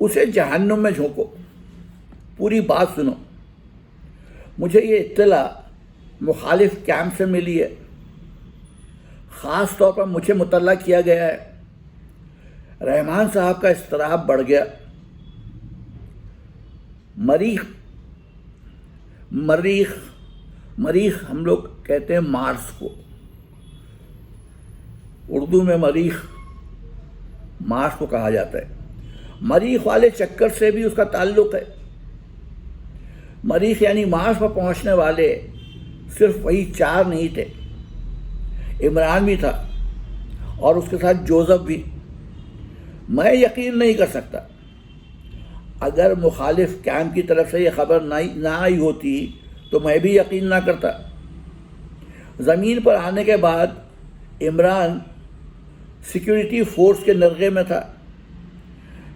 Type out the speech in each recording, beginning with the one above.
اسے جہنم میں جھونکو. پوری بات سنو. مجھے یہ اطلاع مخالف کیمپ سے ملی ہے. خاص طور پر مجھے مطلع کیا گیا ہے. رحمان صاحب کا اضطراب بڑھ گیا. مریخ ہم لوگ کہتے ہیں مارس کو، اردو میں مارس کو کہا جاتا ہے. مریخ والے چکر سے بھی اس کا تعلق ہے. مریخ یعنی مارس پر پہنچنے والے صرف وہی 4 نہیں تھے. عمران بھی تھا اور اس کے ساتھ جوزف بھی. میں یقین نہیں کر سکتا. اگر مخالف کیمپ کی طرف سے یہ خبر نہ آئی ہوتی تو میں بھی یقین نہ کرتا. زمین پر آنے کے بعد عمران سیکیورٹی فورس کے نرغے میں تھا،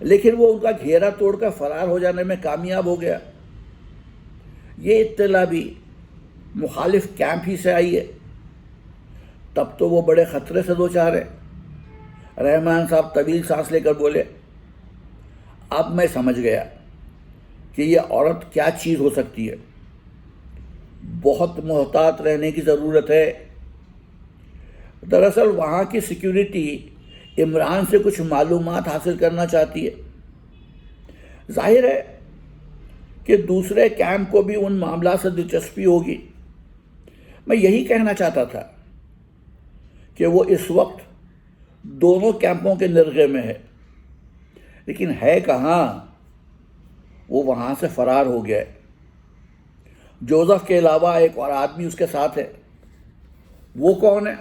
لیکن وہ ان کا گھیرا توڑ کر فرار ہو جانے میں کامیاب ہو گیا. یہ اطلاع بھی مخالف کیمپ ہی سے آئی ہے. تب تو وہ بڑے خطرے سے دوچار ہے. رحمان صاحب طویل سانس لے کر بولے، اب میں سمجھ گیا کہ یہ عورت کیا چیز ہو سکتی ہے. بہت محتاط رہنے کی ضرورت ہے. دراصل وہاں کی سیکیورٹی عمران سے کچھ معلومات حاصل کرنا چاہتی ہے. ظاہر ہے کہ دوسرے کیمپ کو بھی ان معاملات سے دلچسپی ہوگی. میں یہی کہنا چاہتا تھا کہ وہ اس وقت دونوں کیمپوں کے نرغے میں ہے، لیکن ہے کہاں؟ وہ وہاں سے فرار ہو گیا ہے. جوزف کے علاوہ ایک اور آدمی اس کے ساتھ ہے. وہ کون ہے؟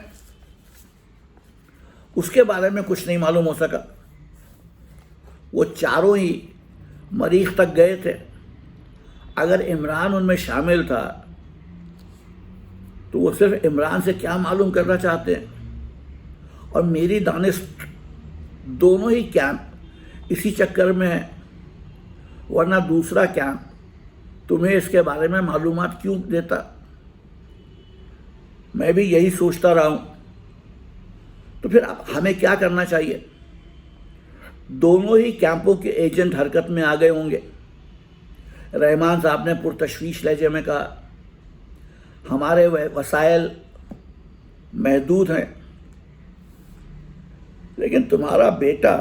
اس کے بارے میں کچھ نہیں معلوم ہو سکا. وہ چاروں ہی مریخ تک گئے تھے. اگر عمران ان میں شامل تھا تو وہ صرف عمران سے کیا معلوم کرنا چاہتے ہیں؟ اور میری دانست دونوں ہی کیمپ اسی چکر میں ہیں. ورنہ دوسرا کیمپ تمہیں اس کے بارے میں معلومات کیوں دیتا؟ میں بھی یہی سوچتا رہا ہوں. تو پھر اب ہمیں کیا کرنا چاہیے؟ دونوں ہی کیمپوں کے ایجنٹ حرکت میں آ گئے ہوں گے. رحمان صاحب نے پرتشویش لہجے میں کہا، ہمارے وسائل محدود ہیں، لیکن تمہارا بیٹا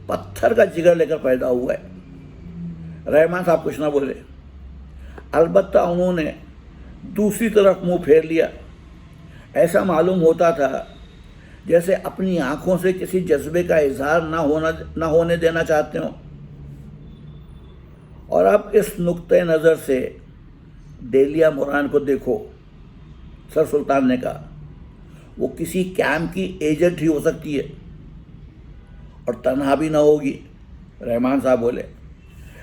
پتھر کا جگر لے کر پیدا ہوا ہے. رحمان صاحب کچھ نہ بولے. البتہ انہوں نے دوسری طرف منہ پھیر لیا. ایسا معلوم ہوتا تھا جیسے اپنی آنکھوں سے کسی جذبے کا اظہار نہ ہونے دینا چاہتے ہوں. اور اب اس نقطۂ نظر سے ڈیلیا موران کو دیکھو، سر سلطان نے کہا. وہ کسی کیمپ کی ایجنٹ ہی ہو سکتی ہے اور تنہا بھی نہ ہوگی. رحمان صاحب بولے،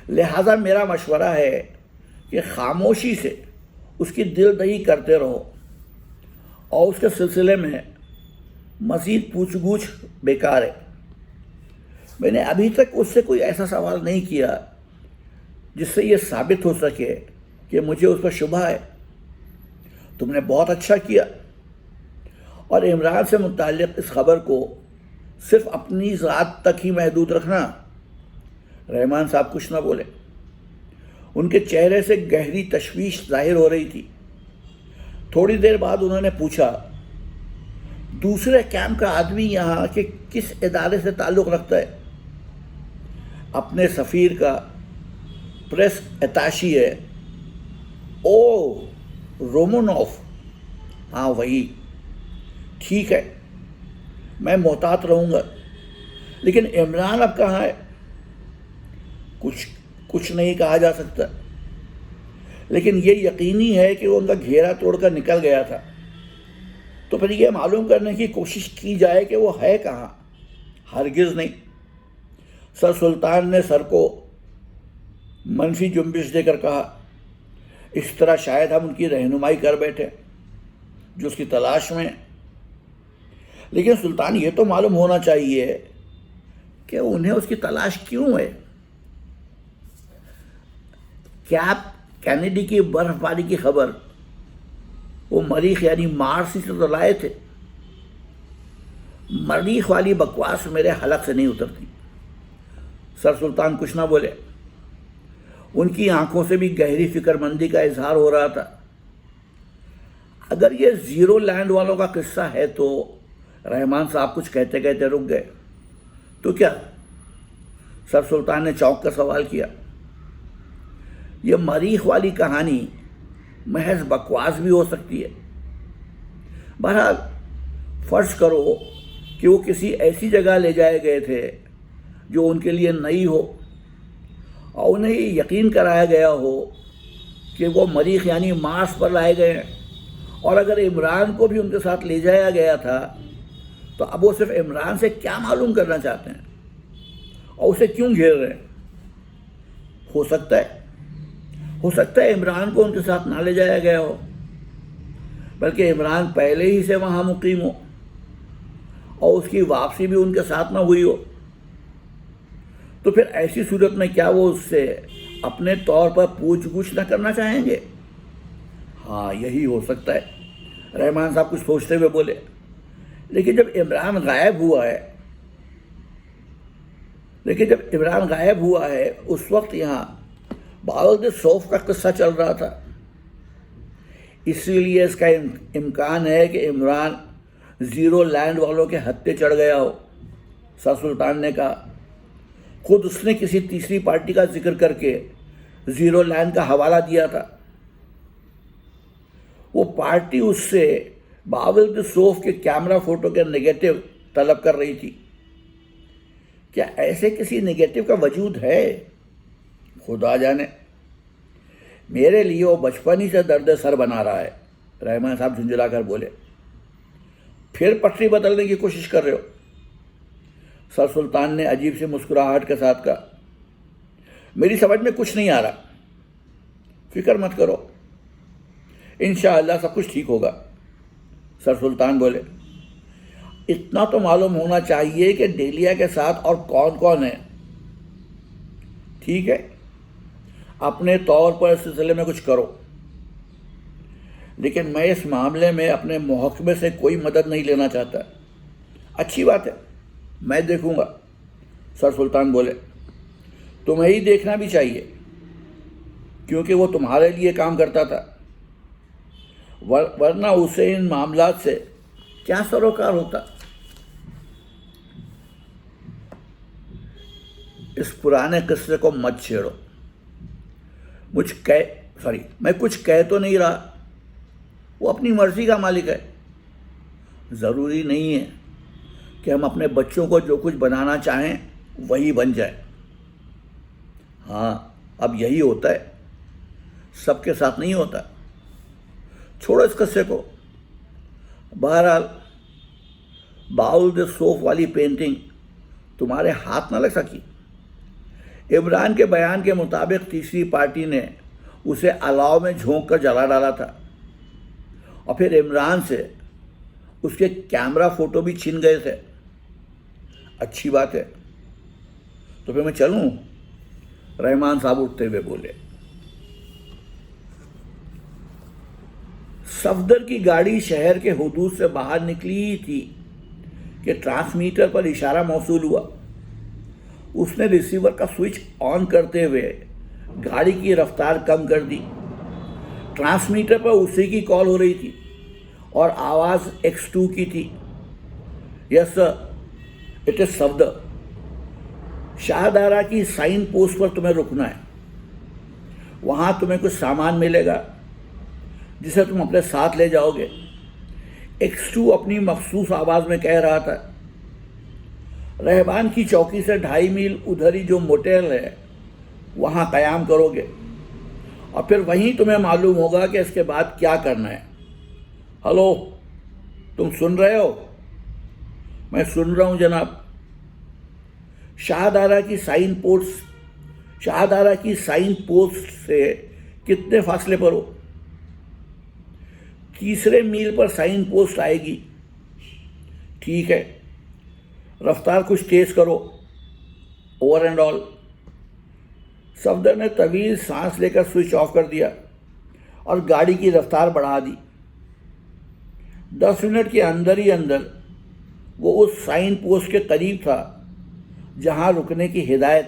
لہٰذا میرا مشورہ ہے کہ خاموشی سے اس کی دل دہی کرتے رہو اور اس کے سلسلے میں مزید پوچھ گچھ بیکار ہے. میں نے ابھی تک اس سے کوئی ایسا سوال نہیں کیا جس سے یہ ثابت ہو سکے کہ مجھے اس پر شبہ ہے. تم نے بہت اچھا کیا. اور عمران سے متعلق اس خبر کو صرف اپنی ذات تک ہی محدود رکھنا. رحمان صاحب کچھ نہ بولے. ان کے چہرے سے گہری تشویش ظاہر ہو رہی تھی. تھوڑی دیر بعد انہوں نے پوچھا، دوسرے کیمپ کا آدمی یہاں کے کس ادارے سے تعلق رکھتا ہے؟ اپنے سفیر کا، پریس اتاشی ہے. او رومانوف. ہاں وہی. ٹھیک ہے، میں محتاط رہوں گا. لیکن عمران اب کہاں ہے؟ کچھ نہیں کہا جا سکتا، لیکن یہ یقینی ہے کہ وہ ان کا گھیرا توڑ کر نکل گیا تھا. تو پھر یہ معلوم کرنے کی کوشش کی جائے کہ وہ ہے کہاں. ہرگز نہیں. سر سلطان نے سر کو منفی جنبش دے کر کہا، اس طرح شاید ہم ان کی رہنمائی کر بیٹھے جو اس کی تلاش میں. لیکن سلطان، یہ تو معلوم ہونا چاہیے کہ انہیں اس کی تلاش کیوں ہے. کیا کینیڈی کی برف باری کی خبر وہ مریخ یعنی مارس سے تو لائے تھے؟ مریخ والی بکواس میرے حلق سے نہیں اترتی. سر سلطان کچھ نہ بولے. ان کی آنکھوں سے بھی گہری فکر مندی کا اظہار ہو رہا تھا. اگر یہ زیرو لینڈ والوں کا قصہ ہے تو رحمان صاحب کچھ کہتے کہتے رک گئے. تو کیا؟ سر سلطان نے چونک کر سوال کیا. یہ مریخ والی کہانی محض بکواس بھی ہو سکتی ہے. بہرحال فرض کرو کہ وہ کسی ایسی جگہ لے جائے گئے تھے جو ان کے لیے نئی ہو اور انہیں یہ یقین کرایا گیا ہو کہ وہ مریخ یعنی مارس پر لائے گئے ہیں. اور اگر عمران کو بھی ان کے ساتھ لے جایا گیا تھا تو اب وہ صرف عمران سے کیا معلوم کرنا چاہتے ہیں اور اسے کیوں گھیر رہے ہیں؟ ہو سکتا ہے عمران کو ان کے ساتھ نہ لے جایا گیا ہو بلکہ عمران پہلے ہی سے وہاں مقیم ہو اور اس کی واپسی بھی ان کے ساتھ نہ ہوئی ہو. تو پھر ایسی صورت میں کیا وہ اس سے اپنے طور پر پوچھ گچھ نہ کرنا چاہیں گے؟ ہاں یہی ہو سکتا ہے. رحمان صاحب کچھ سوچتے ہوئے بولے. لیکن جب عمران غائب ہوا ہے اس وقت یہاں باولد صوف کا قصہ چل رہا تھا. اسی لیے اس کا امکان ہے کہ عمران زیرو لینڈ والوں کے ہتھے چڑھ گیا ہو. سر سلطان نے کہا. خود اس نے کسی تیسری پارٹی کا ذکر کر کے زیرو لینڈ کا حوالہ دیا تھا. وہ پارٹی اس سے باولد صوف کے کیمرہ فوٹو کے نگیٹو طلب کر رہی تھی. کیا ایسے کسی نگیٹو کا وجود ہے؟ خدا جانے. میرے لیے وہ بچپن ہی سے درد سر بنا رہا ہے. رحمان صاحب جھنجھلا کر بولے. پھر پٹری بدلنے کی کوشش کر رہے ہو؟ سر سلطان نے عجیب سی مسکراہٹ کے ساتھ کہا. میری سمجھ میں کچھ نہیں آ رہا. فکر مت کرو، انشاءاللہ سب کچھ ٹھیک ہوگا. سر سلطان بولے. اتنا تو معلوم ہونا چاہیے کہ ڈیلیا کے ساتھ اور کون کون ہے. ٹھیک ہے، اپنے طور پر اس سلسلے میں کچھ کرو، لیکن میں اس معاملے میں اپنے محکمے سے کوئی مدد نہیں لینا چاہتا. اچھی بات ہے، میں دیکھوں گا. سر سلطان بولے. تمہیں ہی دیکھنا بھی چاہیے کیونکہ وہ تمہارے لیے کام کرتا تھا، ورنہ اسے ان معاملات سے کیا سروکار ہوتا. اس پرانے قصے کو مت چھیڑو. میں کچھ کہہ تو نہیں رہا. وہ اپنی مرضی کا مالک ہے. ضروری نہیں ہے کہ ہم اپنے بچوں کو جو کچھ بنانا چاہیں وہی بن جائے. ہاں اب یہی ہوتا ہے، سب کے ساتھ نہیں ہوتا. چھوڑو اس قصے کو. بہرحال باولد صوف والی پینٹنگ تمہارے ہاتھ نہ لگ سکی. عمران کے بیان کے مطابق تیسری پارٹی نے اسے الاؤ میں جھونک کر جلا ڈالا تھا اور پھر عمران سے اس کے کیمرہ فوٹو بھی چھن گئے تھے. اچھی بات ہے، تو پھر میں چلوں؟ رحمان صاحب اٹھتے ہوئے بولے. صفدر کی گاڑی شہر کے حدود سے باہر نکلی تھی کہ ٹرانسمیٹر پر اشارہ موصول ہوا. اس نے ریسیور کا سوئچ آن کرتے ہوئے گاڑی کی رفتار کم کر دی. ٹرانسمیٹر پر اسی کی کال ہو رہی تھی اور آواز X2 کی تھی. یس سر، اٹ از صفدر. شاہدارہ کی سائن پوسٹ پر تمہیں رکنا ہے. وہاں تمہیں کچھ سامان ملے گا جسے تم اپنے ساتھ لے جاؤ گے. X2 اپنی مخصوص آواز میں کہہ رہا تھا. رہبان کی چوکی سے 2.5 میل ادھر ہی جو موٹیل ہے وہاں قیام کرو گے اور پھر وہیں تمہیں معلوم ہوگا کہ اس کے بعد کیا کرنا ہے. ہلو، تم سن رہے ہو؟ میں سن رہا ہوں جناب. شاہدارہ کی سائن پوسٹ سے کتنے فاصلے پر ہو؟ 3 میل پر سائن پوسٹ آئے گی. ٹھیک ہے، رفتار کچھ تیز کرو. Over and all. صفدر نے طویل سانس لے کر سوئچ آف کر دیا اور گاڑی کی رفتار بڑھا دی. 10 منٹ کے اندر ہی وہ اس سائن پوسٹ کے قریب تھا جہاں رکنے کی ہدایت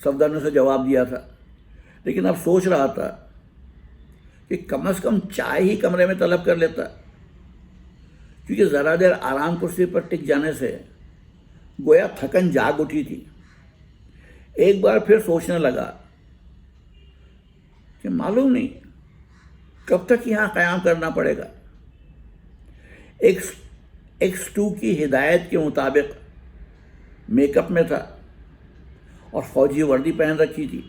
صفدر نے اسے جواب دیا تھا، لیکن اب سوچ رہا تھا کہ کم از کم چائے ہی کمرے میں طلب کر لیتا، کیونکہ ذرا دیر آرام کرسی پر ٹک جانے سے گویا تھکن جاگ اٹھی تھی۔ ایک بار پھر سوچنے لگا کہ معلوم نہیں کب تک یہاں قیام کرنا پڑے گا۔ X2 کی ہدایت کے مطابق میک اپ میں تھا اور فوجی وردی پہن رکھی تھی،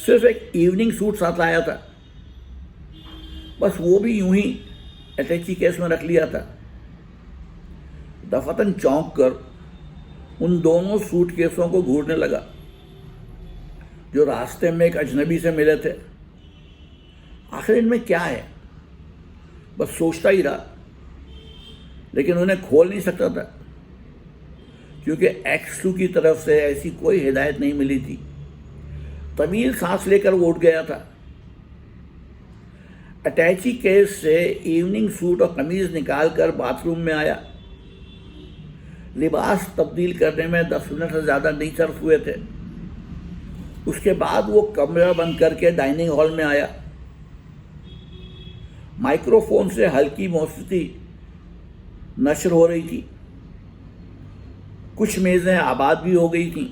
صرف ایک ایوننگ سوٹ ساتھ لایا تھا، بس وہ بھی یوں ہی اٹیچی کیس میں رکھ لیا تھا۔ دفتن چونک کر ان دونوں سوٹ کیسوں کو گھورنے لگا جو راستے میں ایک اجنبی سے ملے تھے۔ آخر ان میں کیا ہے، بس سوچتا ہی رہا، لیکن انہیں کھول نہیں سکتا تھا کیونکہ X2 کی طرف سے ایسی کوئی ہدایت نہیں ملی تھی۔ طویل سانس لے کر وہ اٹھ گیا تھا، اٹیچی کیس سے ایوننگ سوٹ اور قمیض نکال کر باتھ روم میں آیا۔ لباس تبدیل کرنے میں 10 منٹ سے زیادہ نہیں صرف ہوئے تھے۔ اس کے بعد وہ کمرہ بند کر کے ڈائننگ ہال میں آیا۔ مائکرو فون سے ہلکی موسیقی نشر ہو رہی تھی، کچھ میزیں آباد بھی ہو گئی تھیں۔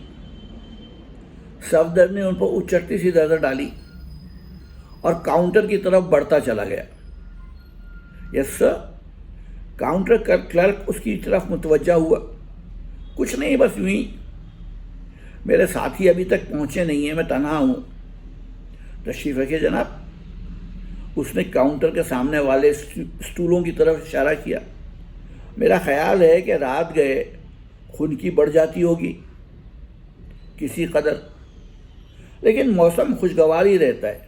صفدر نے ان پر اچٹتی سی نظر ڈالی اور کاؤنٹر کی طرف بڑھتا چلا گیا۔ یس سر، کاؤنٹر کلرک اس کی طرف متوجہ ہوا۔ کچھ نہیں، بس یوں ہی، میرے ساتھی ابھی تک پہنچے نہیں ہیں، میں تنہا ہوں۔ تشریف رکھیے جناب۔ اس نے کاؤنٹر کے سامنے والے اسٹولوں کی طرف اشارہ کیا۔ میرا خیال ہے کہ رات گئے خنکی بڑھ جاتی ہوگی کسی قدر، لیکن موسم خوشگوار ہی رہتا ہے۔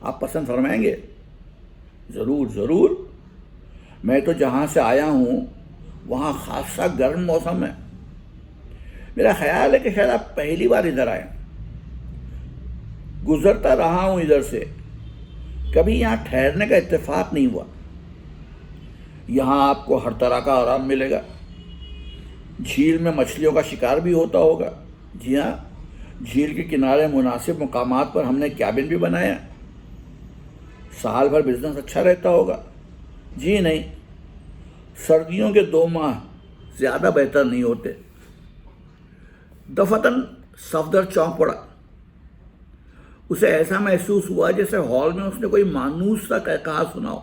آپ پسند فرمائیں گے؟ ضرور ضرور، میں تو جہاں سے آیا ہوں وہاں خاصا گرم موسم ہے۔ میرا خیال ہے کہ شاید آپ پہلی بار ادھر آئے۔ گزرتا رہا ہوں ادھر سے، کبھی یہاں ٹھہرنے کا اتفاق نہیں ہوا۔ یہاں آپ کو ہر طرح کا آرام ملے گا۔ جھیل میں مچھلیوں کا شکار بھی ہوتا ہوگا۔ جی ہاں، جھیل کے کنارے مناسب مقامات پر ہم نے کیبن بھی بنایا۔ سال بھر بزنس اچھا رہتا ہوگا۔ جی نہیں، سردیوں کے 2 ماہ زیادہ بہتر نہیں ہوتے۔ دفتن صفدر چونک پڑا۔ اسے ایسا محسوس ہوا جیسے ہال میں اس نے کوئی مانوس سا کہا سنا ہو۔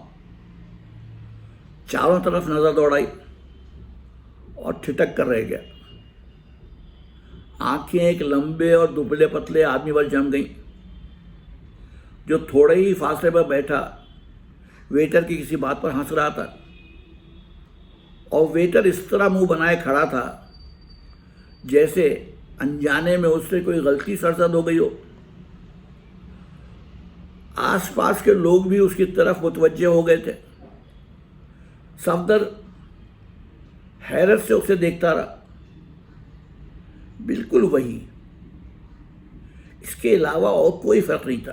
چاروں طرف نظر دوڑائی اور ٹھٹک کر رہ گیا۔ آنکھیں ایک لمبے اور دبلے پتلے آدمی پر جم گئیں جو تھوڑے ہی فاصلے پر بیٹھا ویٹر کی کسی بات پر ہنس رہا تھا، اور ویٹر اس طرح منہ بنائے کھڑا تھا جیسے انجانے میں اس سے کوئی غلطی سرزد ہو گئی ہو۔ آس پاس کے لوگ بھی اس کی طرف متوجہ ہو گئے تھے۔ صفدر حیرت سے اسے دیکھتا رہا۔ بالکل وہی، اس کے علاوہ اور کوئی فرق نہیں تھا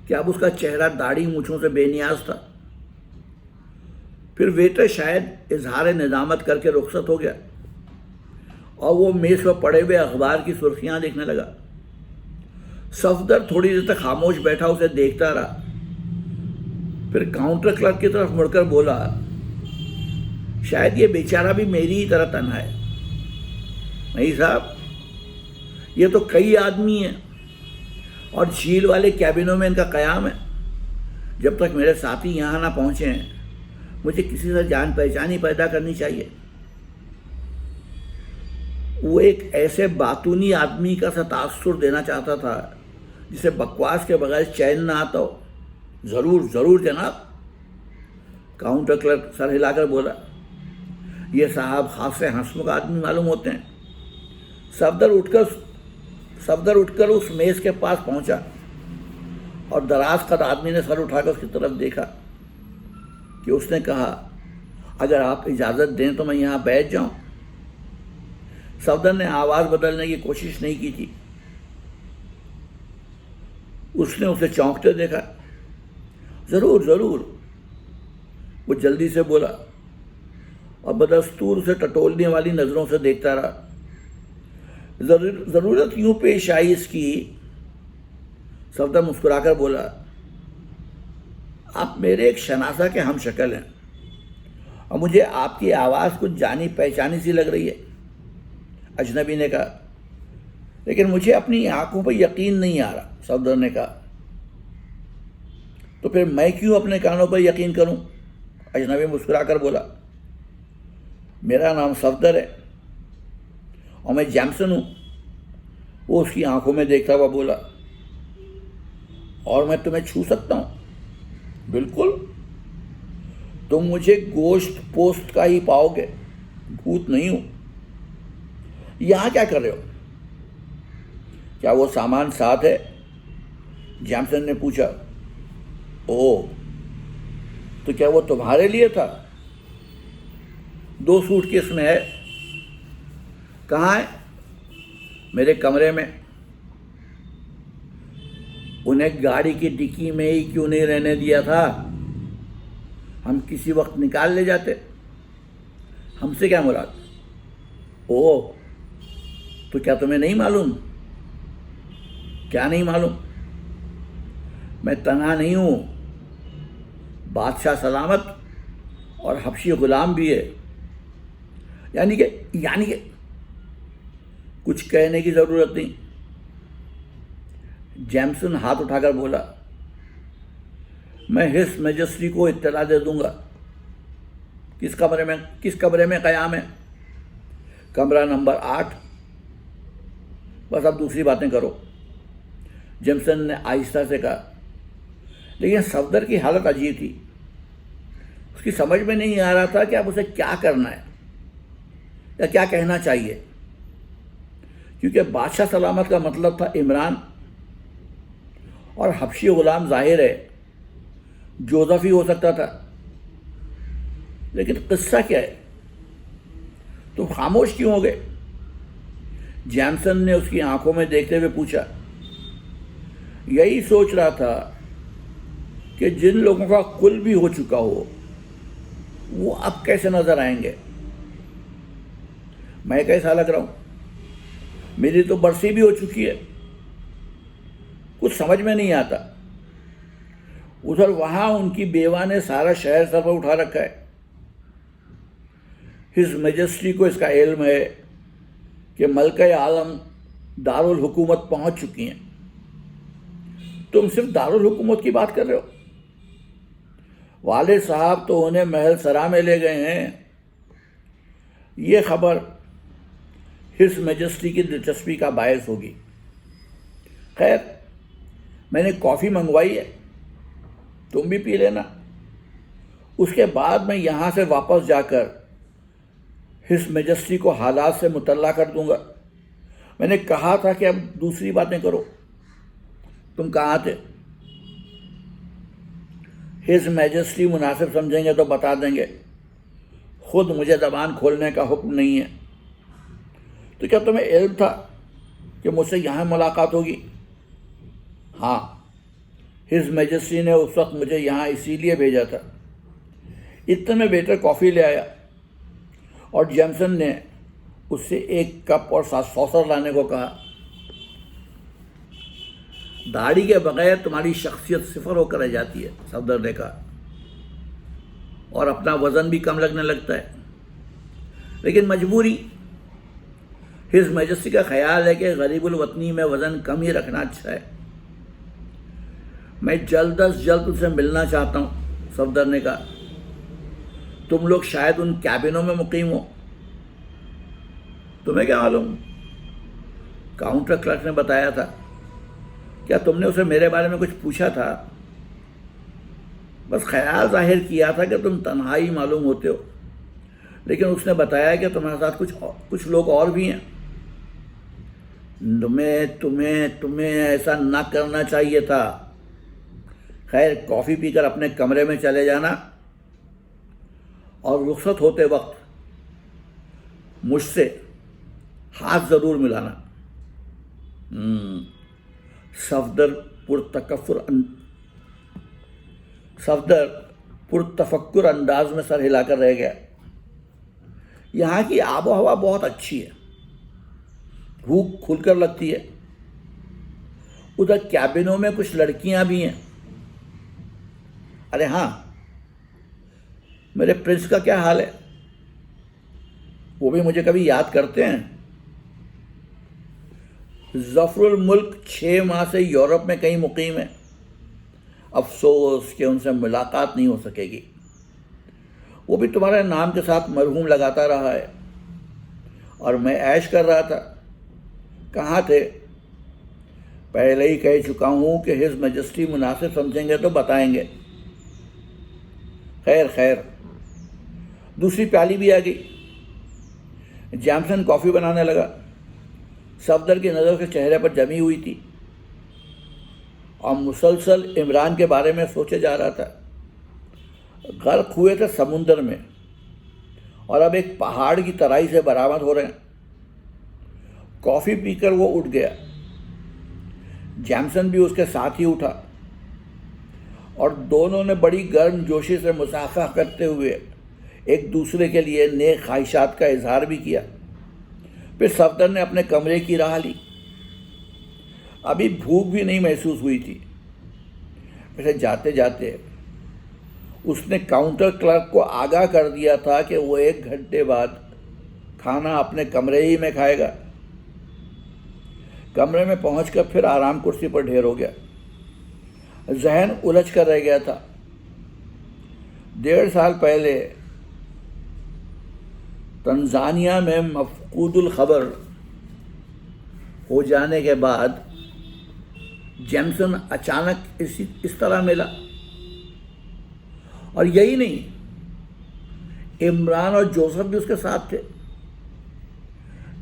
کہ اب اس کا چہرہ داڑھی مونچھوں سے بے نیاز تھا۔ پھر ویٹر شاید اظہار ندامت کر کے رخصت ہو گیا اور وہ میز پر پڑے ہوئے اخبار کی سرخیاں دیکھنے لگا۔ صفدر تھوڑی دیر تک خاموش بیٹھا اسے دیکھتا رہا، پھر کاؤنٹر کلرک کی طرف مڑ کر بولا، شاید یہ بیچارہ بھی میری ہی طرح تنہا ہے۔ نہیں صاحب، یہ تو کئی آدمی ہیں اور جھیل والے کیبنوں میں ان کا قیام ہے۔ جب تک میرے ساتھی یہاں نہ پہنچے ہیں مجھے کسی سے جان پہچانی پیدا کرنی چاہیے۔ وہ ایک ایسے باطونی آدمی کا سا تاثر دینا چاہتا تھا جسے بکواس کے بغیر چین نہ آتا ہو۔ ضرور ضرور جناب، کاؤنٹر کلرک سر ہلا کر بولا۔ یہ صاحب خاصے ہنسمکھ آدمی معلوم ہوتے ہیں۔ صفدر اٹھ کر اس میز کے پاس پہنچا اور دراز قد آدمی نے سر اٹھا کر اس کی طرف دیکھا کہ اس نے کہا، اگر آپ اجازت دیں تو میں یہاں بیٹھ جاؤں۔ صفدر نے آواز بدلنے کی کوشش نہیں کی تھی۔ اس نے اسے چونکتے دیکھا۔ ضرور ضرور، وہ جلدی سے بولا اور بدستور اسے ٹٹولنے والی نظروں سے دیکھتا رہا۔ ضرورت یوں پیش آئی اس کی، صفدر مسکرا کر بولا، آپ میرے ایک شناسہ کے ہم شکل ہیں اور مجھے آپ کی آواز کچھ جانی پہچانی سی لگ رہی ہے۔ اجنبی نے کہا، لیکن مجھے اپنی آنکھوں پر یقین نہیں آ رہا۔ صفدر نے کہا، تو پھر میں کیوں اپنے کانوں پر یقین کروں؟ اجنبی مسکرا کر بولا، میرا نام صفدر ہے اور میں جیمسن ہوں۔ وہ اس کی آنکھوں میں دیکھتا ہوا بولا، اور میں تمہیں چھو سکتا ہوں؟ بالکل، تم مجھے گوشت پوست کا ہی پاؤ گے، بھوت نہیں ہوں۔ یہاں کیا کر رہے ہو؟ کیا وہ سامان ساتھ ہے؟ جیمسن نے پوچھا۔ اوہ، تو کیا وہ تمہارے لیے تھا؟ 2 سوٹ کیس میں ہے۔ کہاں ہے؟ میرے کمرے میں۔ انہیں گاڑی کی ڈکی میں ہی کیوں نہیں رہنے دیا تھا؟ ہم کسی وقت نکال لے جاتے۔ ہم سے کیا مراد؟ اوہ، تو کیا تمہیں نہیں معلوم؟ کیا نہیں معلوم؟ میں تنہا نہیں ہوں، بادشاہ سلامت اور حبشی غلام بھی ہے۔ یعنی کہ کچھ کہنے کی ضرورت نہیں۔ جیمسن ہاتھ اٹھا کر بولا، میں ہس میجسٹری کو اطلاع دے دوں گا۔ کس کمرے میں قیام ہے؟ کمرہ نمبر 8۔ بس اب دوسری باتیں کرو، جیمسن نے آہستہ سے کہا۔ لیکن صفدر کی حالت عجیب تھی۔ اس کی سمجھ میں نہیں آ رہا تھا کہ اب اسے کیا کرنا ہے یا کیا کہنا چاہیے، کیونکہ بادشاہ سلامت کا مطلب تھا عمران، اور حبشی غلام ظاہر ہے جوزف ہی ہو سکتا تھا۔ لیکن قصہ کیا ہے؟ تم خاموش کیوں ہو گئے؟ جیمسن نے اس کی آنکھوں میں دیکھتے ہوئے پوچھا۔ یہی سوچ رہا تھا کہ جن لوگوں کا قل بھی ہو چکا ہو وہ اب کیسے نظر آئیں گے۔ میں کیسا لگ رہا ہوں؟ میری تو برسی بھی ہو چکی ہے، کچھ سمجھ میں نہیں آتا۔ ادھر وہاں ان کی بیوہ نے سارا شہر سر پر اٹھا رکھا ہے۔ ہز میجسٹری کو اس کا علم ہے کہ ملکہ عالم دارالحکومت پہنچ چکی ہیں۔ تم صرف دارالحکومت کی بات کر رہے ہو؟ والد صاحب تو انہیں محل سرا میں لے گئے ہیں۔ یہ خبر ہز میجسٹری کی دلچسپی کا باعث ہوگی۔ خیر، میں نے کافی منگوائی ہے، تم بھی پی لینا۔ اس کے بعد میں یہاں سے واپس جا کر ہز میجسٹری کو حالات سے مطلع کر دوں گا۔ میں نے کہا تھا کہ اب دوسری باتیں کرو۔ تم کہاں تھے؟ ہز میجسٹری مناسب سمجھیں گے تو بتا دیں گے، خود مجھے زبان کھولنے کا حکم نہیں ہے۔ تو کیا تمہیں علم تھا کہ مجھ سے یہاں ملاقات ہوگی؟ ہاں، ہز میجسٹری نے اس وقت مجھے یہاں اسی لیے بھیجا تھا۔ اتنے میں ویٹر کافی لے آیا اور جیمسن نے اس سے 1 کپ اور سوسر لانے کو کہا۔ داڑھی کے بغیر تمہاری شخصیت صفر ہو کر رہ جاتی ہے، صفدر نے کہا، اور اپنا وزن بھی کم لگنے لگتا ہے۔ لیکن مجبوری۔ ہز میجسٹری کا خیال ہے کہ غریب الوطنی میں وزن کم ہی رکھنا اچھا ہے۔ میں جلد از جلد ان سے ملنا چاہتا ہوں، صفدر نے کہا۔ تم لوگ شاید ان کیبنوں میں مقیم ہو۔ تمہیں کیا معلوم؟ کاؤنٹر کلرک نے بتایا تھا۔ کیا تم نے اسے میرے بارے میں کچھ پوچھا تھا؟ بس خیال ظاہر کیا تھا کہ تم تنہائی معلوم ہوتے ہو، لیکن اس نے بتایا کہ تمہارے ساتھ کچھ لوگ اور بھی ہیں۔ تمہیں ایسا نہ کرنا چاہیے تھا۔ خیر، کافی پی کر اپنے کمرے میں چلے جانا اور رخصت ہوتے وقت مجھ سے ہاتھ ضرور ملانا۔ صفدر پرتفکر انداز میں سر ہلا کر رہ گیا۔ یہاں کی آب و ہوا بہت اچھی ہے، بھوک کھل کر لگتی ہے۔ ادھر کیبنوں میں کچھ لڑکیاں بھی ہیں۔ ارے ہاں، میرے پرنس کا کیا حال ہے؟ وہ بھی مجھے کبھی یاد کرتے ہیں؟ ظفر الملک 6 ماہ سے یورپ میں کہیں مقیم ہے۔ افسوس کہ ان سے ملاقات نہیں ہو سکے گی۔ وہ بھی تمہارے نام کے ساتھ مرحوم لگاتا رہا ہے، اور میں عیش کر رہا تھا۔ کہاں تھے؟ پہلے ہی کہہ چکا ہوں کہ ہز میجسٹی مناسب سمجھیں گے تو بتائیں گے۔ خیر، دوسری پیالی بھی آ گئی۔ جیمسن کافی بنانے لگا۔ صفدر کی نظر اس کے چہرے پر جمی ہوئی تھی، اور مسلسل عمران کے بارے میں سوچے جا رہا تھا۔ غرق ہوئے تھے سمندر میں، اور اب ایک پہاڑ کی ترائی سے برآمد ہو رہے ہیں۔ کافی پی کر وہ اٹھ گیا۔ جیمسن بھی اس کے ساتھ ہی اٹھا، اور دونوں نے بڑی گرم جوشی سے مصافحہ کرتے ہوئے ایک دوسرے کے لیے نیک خواہشات کا اظہار بھی کیا۔ پھر صفدر نے اپنے کمرے کی راہ لی۔ ابھی بھوک بھی نہیں محسوس ہوئی تھی۔ ویسے جاتے جاتے اس نے کاؤنٹر کلرک کو آگاہ کر دیا تھا کہ وہ 1 گھنٹے بعد کھانا اپنے کمرے ہی میں کھائے گا۔ کمرے میں پہنچ کر پھر آرام کرسی پر ڈھیر ہو گیا۔ ذہن الجھ کر رہ گیا تھا۔ 1.5 سال پہلے تنزانیہ میں مفقود الخبر ہو جانے کے بعد جیمسن اچانک اس طرح ملا۔ اور یہی نہیں، عمران اور جوزف بھی اس کے ساتھ تھے،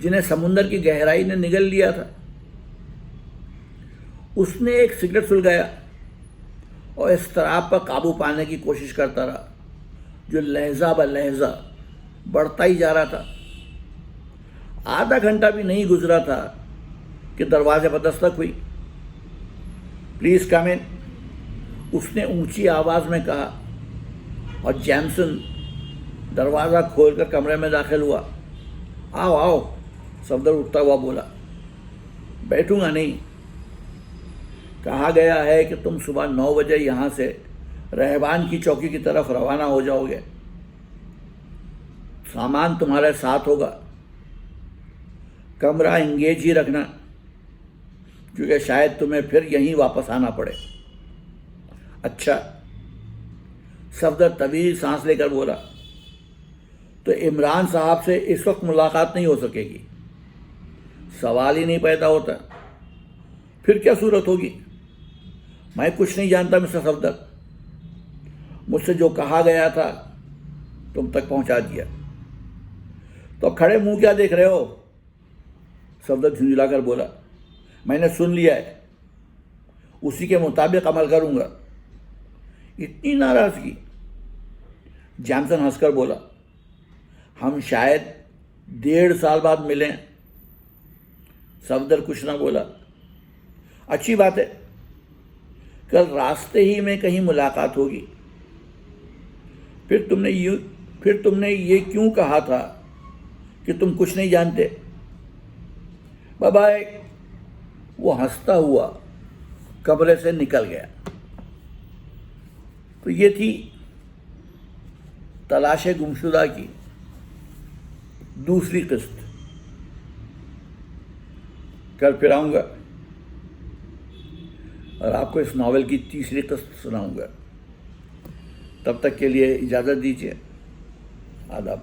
جنہیں سمندر کی گہرائی نے نگل لیا تھا۔ اس نے ایک سگریٹ سلگایا اور اضطراب پر قابو پانے کی کوشش کرتا رہا، جو لہجہ بہ لہجہ بڑھتا ہی جا رہا تھا۔ آدھا گھنٹہ بھی نہیں گزرا تھا کہ دروازے پر دستک ہوئی۔ پلیز کم ان، اس نے اونچی آواز میں کہا، اور جیمسن دروازہ کھول کر کمرے میں داخل ہوا۔ آؤ، صفدر اٹھتا ہوا بولا۔ بیٹھوں گا نہیں۔ کہا گیا ہے کہ تم صبح 9 بجے یہاں سے رہبان کی چوکی کی طرف روانہ ہو جاؤ گے۔ سامان تمہارے ساتھ ہوگا۔ کمرہ انگیج ہی رکھنا، کیونکہ شاید تمہیں پھر یہیں واپس آنا پڑے۔ اچھا، صفدر طویل سانس لے کر بولا۔ تو عمران صاحب سے اس وقت ملاقات نہیں ہو سکے گی؟ سوال ہی نہیں پیدا ہوتا۔ پھر کیا صورت ہوگی؟ میں کچھ نہیں جانتا مسٹر صفدر۔ مجھ سے جو کہا گیا تھا تم تک پہنچا دیا۔ تو کھڑے منہ کیا دیکھ رہے ہو؟ صفدر جھنجھلا کر بولا۔ میں نے سن لیا ہے، اسی کے مطابق عمل کروں گا۔ اتنی ناراضگی؟ جیمسن ہنس کر بولا۔ ہم شاید 1.5 سال بعد ملیں۔ صفدر کچھ نہ بولا۔ اچھی بات ہے، کل راستے ہی میں کہیں ملاقات ہوگی۔ پھر تم نے یہ کیوں کہا تھا کہ تم کچھ نہیں جانتے؟ Bye bye. وہ ہنستا ہوا کمرے سے نکل گیا۔ تو یہ تھی تلاش گمشدہ کی دوسری قسط۔ کل پھر آؤں گا اور آپ کو اس ناول کی تیسری قسط سناؤں گا۔ تب تک کے لیے اجازت دیجیے۔ آداب۔